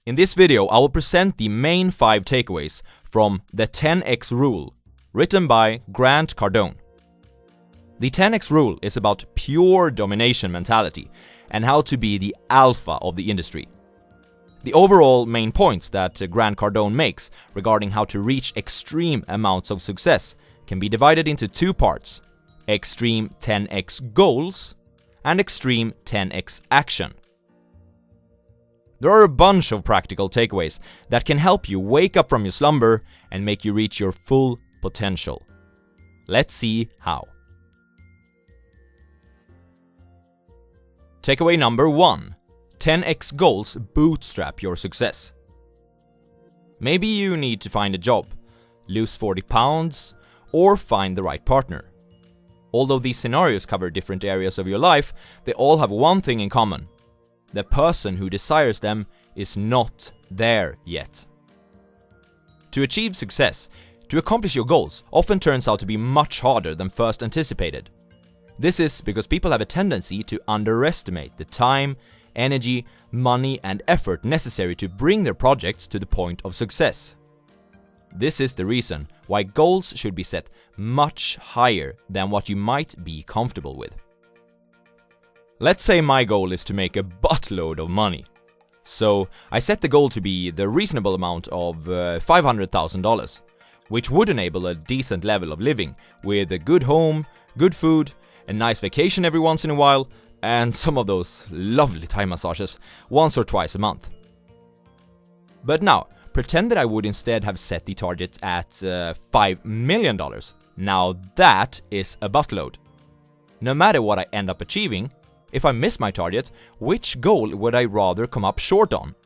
In this video, I will present the main 5 takeaways from the 10x rule, written by Grant Cardone. The 10x rule is about pure domination mentality and how to be the alpha of the industry. The overall main points that Grant Cardone makes regarding how to reach extreme amounts of success can be divided into 2 parts: extreme 10x goals and extreme 10x action. There are a bunch of practical takeaways that can help you wake up from your slumber and make you reach your full potential. Let's see how. Takeaway number 1. 10x goals bootstrap your success. Maybe you need to find a job, lose 40 pounds, or find the right partner. Although these scenarios cover different areas of your life, they all have one thing in common. The person who desires them is not there yet. To achieve success, to accomplish your goals, often turns out to be much harder than first anticipated. This is because people have a tendency to underestimate the time, energy, money, and effort necessary to bring their projects to the point of success. This is the reason why goals should be set much higher than what you might be comfortable with. Let's say my goal is to make a buttload of money. So I set the goal to be the reasonable amount of $500,000, which would enable a decent level of living with a good home, good food, a nice vacation every once in a while, and some of those lovely Thai massages once or twice a month. But now, pretend that I would instead have set the target at $5 million. Now that is a buttload. No matter what I end up achieving, if I miss my target, which goal would I rather come up short on?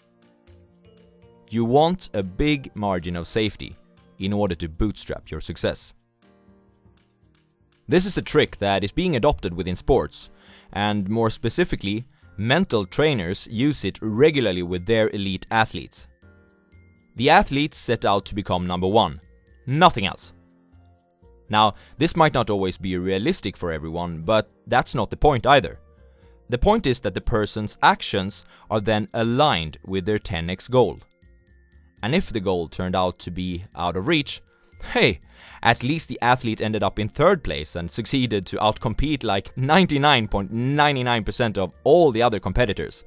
You want a big margin of safety in order to bootstrap your success. This is a trick that is being adopted within sports, and more specifically, mental trainers use it regularly with their elite athletes. The athletes set out to become number 1, nothing else. Now, this might not always be realistic for everyone, but that's not the point either. The point is that the person's actions are then aligned with their 10x goal. And if the goal turned out to be out of reach, hey, at least the athlete ended up in 3rd place and succeeded to outcompete like 99.99% of all the other competitors.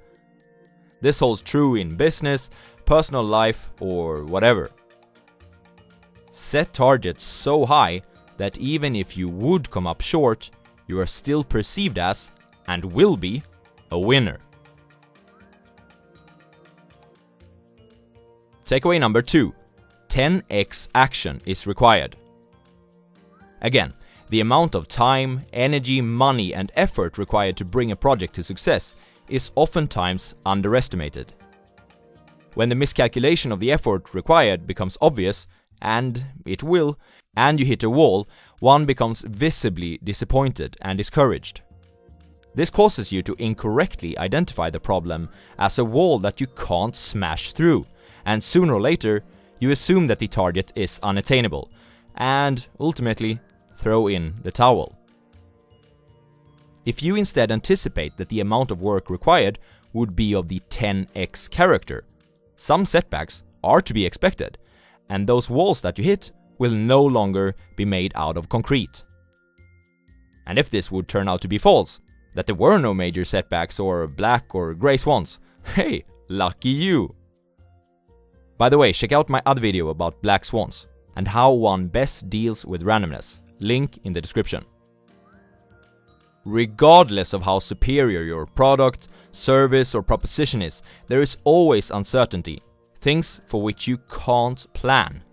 This holds true in business, personal life, or whatever. Set targets so high that even if you would come up short, you are still perceived as, and will be, a winner. Takeaway number 2. 10x action is required. Again, the amount of time, energy, money, and effort required to bring a project to success is oftentimes underestimated. When the miscalculation of the effort required becomes obvious, and it will, and you hit a wall, one becomes visibly disappointed and discouraged. This causes you to incorrectly identify the problem as a wall that you can't smash through, and sooner or later, you assume that the target is unattainable, and ultimately, throw in the towel. If you instead anticipate that the amount of work required would be of the 10x character, some setbacks are to be expected, and those walls that you hit will no longer be made out of concrete. And if this would turn out to be false, that there were no major setbacks or black or grey swans, hey, lucky you! By the way, check out my other video about black swans and how one best deals with randomness, link in the description. Regardless of how superior your product, service, or proposition is, there is always uncertainty, things for which you can't plan.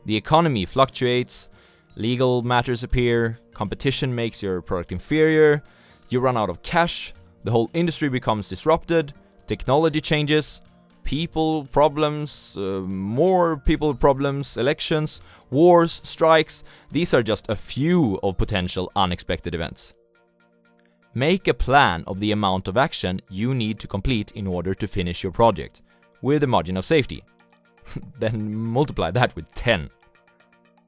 The economy fluctuates, legal matters appear, competition makes your product inferior, you run out of cash, the whole industry becomes disrupted, technology changes, people problems, more people problems, elections, wars, strikes. These are just a few of potential unexpected events. Make a plan of the amount of action you need to complete in order to finish your project, with a margin of safety. Then multiply that with 10.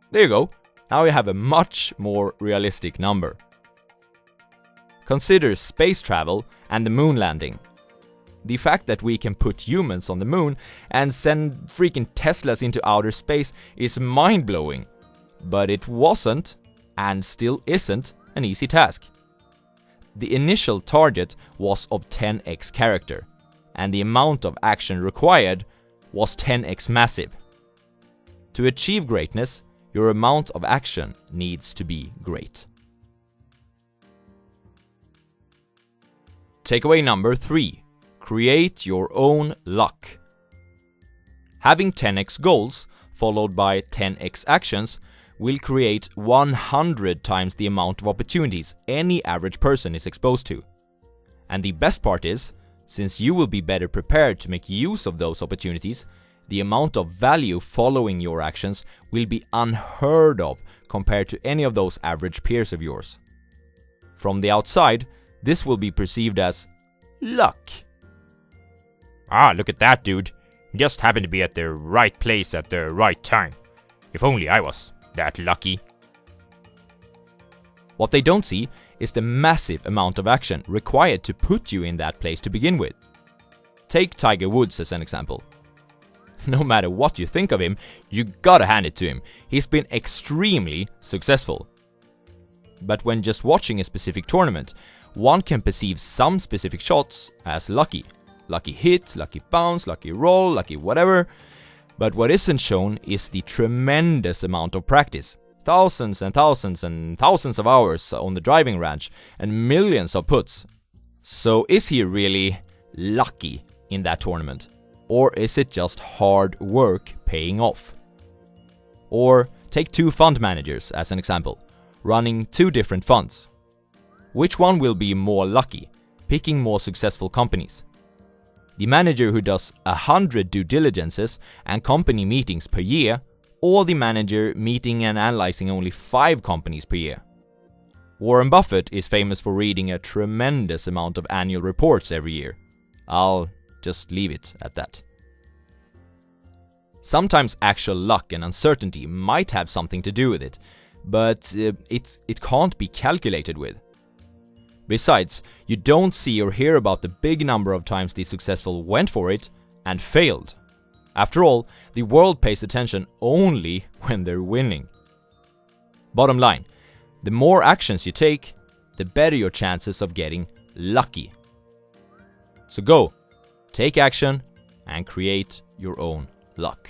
There you go. Now you have a much more realistic number. Consider space travel and the moon landing. The fact that we can put humans on the moon and send freaking Teslas into outer space is mind-blowing. But it wasn't, and still isn't, an easy task. The initial target was of 10x character, and the amount of action required was 10x massive. To achieve greatness, your amount of action needs to be great. Takeaway number 3. Create your own luck. Having 10x goals, followed by 10x actions, will create 100 times the amount of opportunities any average person is exposed to. And the best part is, since you will be better prepared to make use of those opportunities, the amount of value following your actions will be unheard of compared to any of those average peers of yours. From the outside, this will be perceived as luck. Ah, look at that dude. Just happened to be at the right place at the right time. If only I was that lucky. What they don't see is the massive amount of action required to put you in that place to begin with. Take Tiger Woods as an example. No matter what you think of him, you gotta hand it to him. He's been extremely successful. But when just watching a specific tournament, one can perceive some specific shots as lucky. Lucky hit, lucky bounce, lucky roll, lucky whatever. But what isn't shown is the tremendous amount of practice. Thousands and thousands and thousands of hours on the driving range and millions of puts. So is he really lucky in that tournament? Or is it just hard work paying off? Or take 2 fund managers as an example, running 2 different funds. Which one will be more lucky, picking more successful companies? The manager who does 100 due diligences and company meetings per year, or the manager meeting and analyzing only 5 companies per year? Warren Buffett is famous for reading a tremendous amount of annual reports every year. I'll just leave it at that. Sometimes actual luck and uncertainty might have something to do with it, but it can't be calculated with. Besides, you don't see or hear about the big number of times the successful went for it and failed. After all, the world pays attention only when they're winning. Bottom line, the more actions you take, the better your chances of getting lucky. So go, take action, and create your own luck.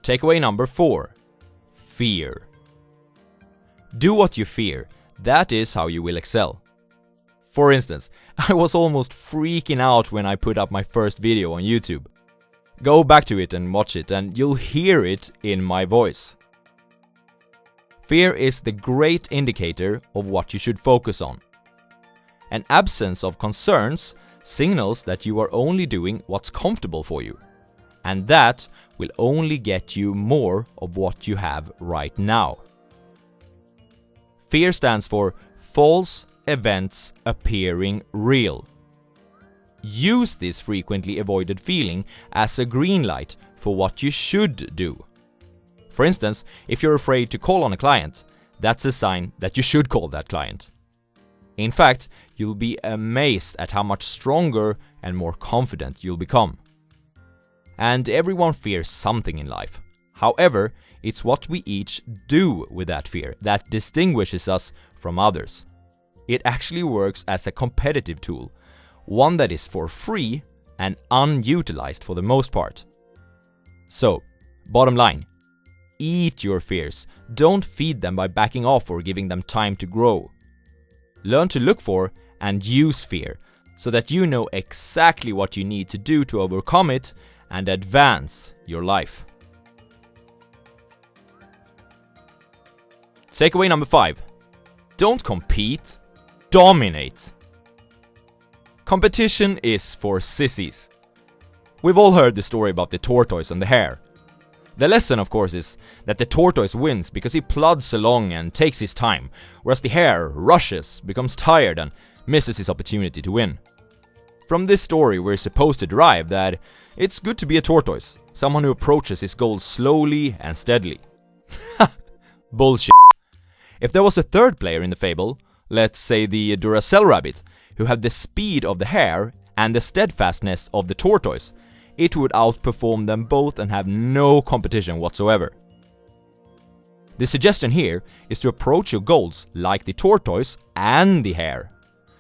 Takeaway number 4. Fear. Do what you fear. That is how you will excel. For instance, I was almost freaking out when I put up my first video on YouTube. Go back to it and watch it, and you'll hear it in my voice. Fear is the great indicator of what you should focus on. An absence of concerns signals that you are only doing what's comfortable for you. And that will only get you more of what you have right now. Fear stands for false events appearing real. Use this frequently avoided feeling as a green light for what you should do. For instance, if you're afraid to call on a client, that's a sign that you should call that client. In fact, you'll be amazed at how much stronger and more confident you'll become. And everyone fears something in life. However, it's what we each do with that fear that distinguishes us from others. It actually works as a competitive tool, one that is for free and unutilized for the most part. So, bottom line, eat your fears. Don't feed them by backing off or giving them time to grow. Learn to look for and use fear so that you know exactly what you need to do to overcome it and advance your life. Takeaway number 5. Don't compete, dominate. Competition is for sissies. We've all heard the story about the tortoise and the hare. The lesson, of course, is that the tortoise wins because he plods along and takes his time, whereas the hare rushes, becomes tired, and misses his opportunity to win. From this story, we're supposed to derive that it's good to be a tortoise, someone who approaches his goals slowly and steadily. Bullshit. If there was a third player in the fable, let's say the Duracell rabbit, who have the speed of the hare and the steadfastness of the tortoise, it would outperform them both and have no competition whatsoever. The suggestion here is to approach your goals like the tortoise and the hare,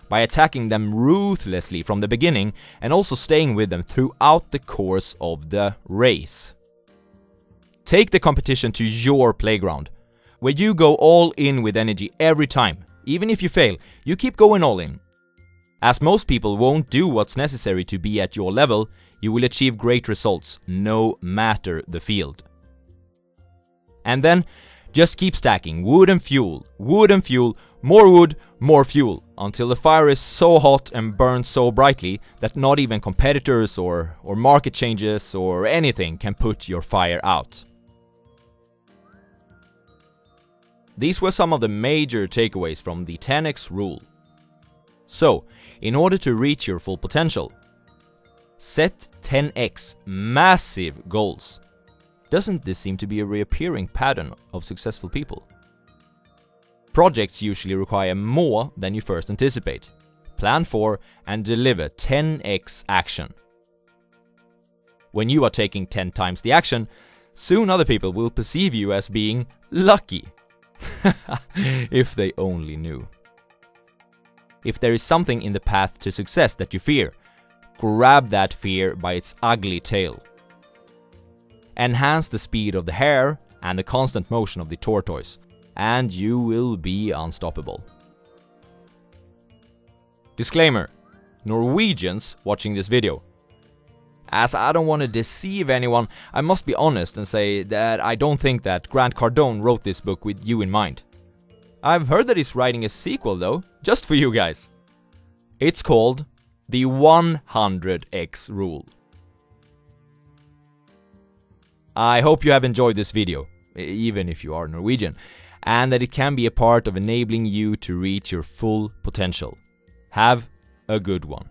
by attacking them ruthlessly from the beginning and also staying with them throughout the course of the race. Take the competition to your playground, where you go all in with energy every time. Even if you fail, you keep going all in. As most people won't do what's necessary to be at your level, you will achieve great results no matter the field. And then, just keep stacking wood and fuel, more wood, more fuel, until the fire is so hot and burns so brightly that not even competitors or market changes or anything can put your fire out. These were some of the major takeaways from the 10x rule. So, in order to reach your full potential, set 10x massive goals. Doesn't this seem to be a reappearing pattern of successful people? Projects usually require more than you first anticipate. Plan for and deliver 10x action. When you are taking 10 times the action, soon other people will perceive you as being lucky. If they only knew. If there is something in the path to success that you fear, grab that fear by its ugly tail. Enhance the speed of the hare and the constant motion of the tortoise, and you will be unstoppable. Disclaimer: Norwegians watching this video. As I don't want to deceive anyone, I must be honest and say that I don't think that Grant Cardone wrote this book with you in mind. I've heard that he's writing a sequel though, just for you guys. It's called the 100x rule. I hope you have enjoyed this video, even if you are Norwegian, and that it can be a part of enabling you to reach your full potential. Have a good one.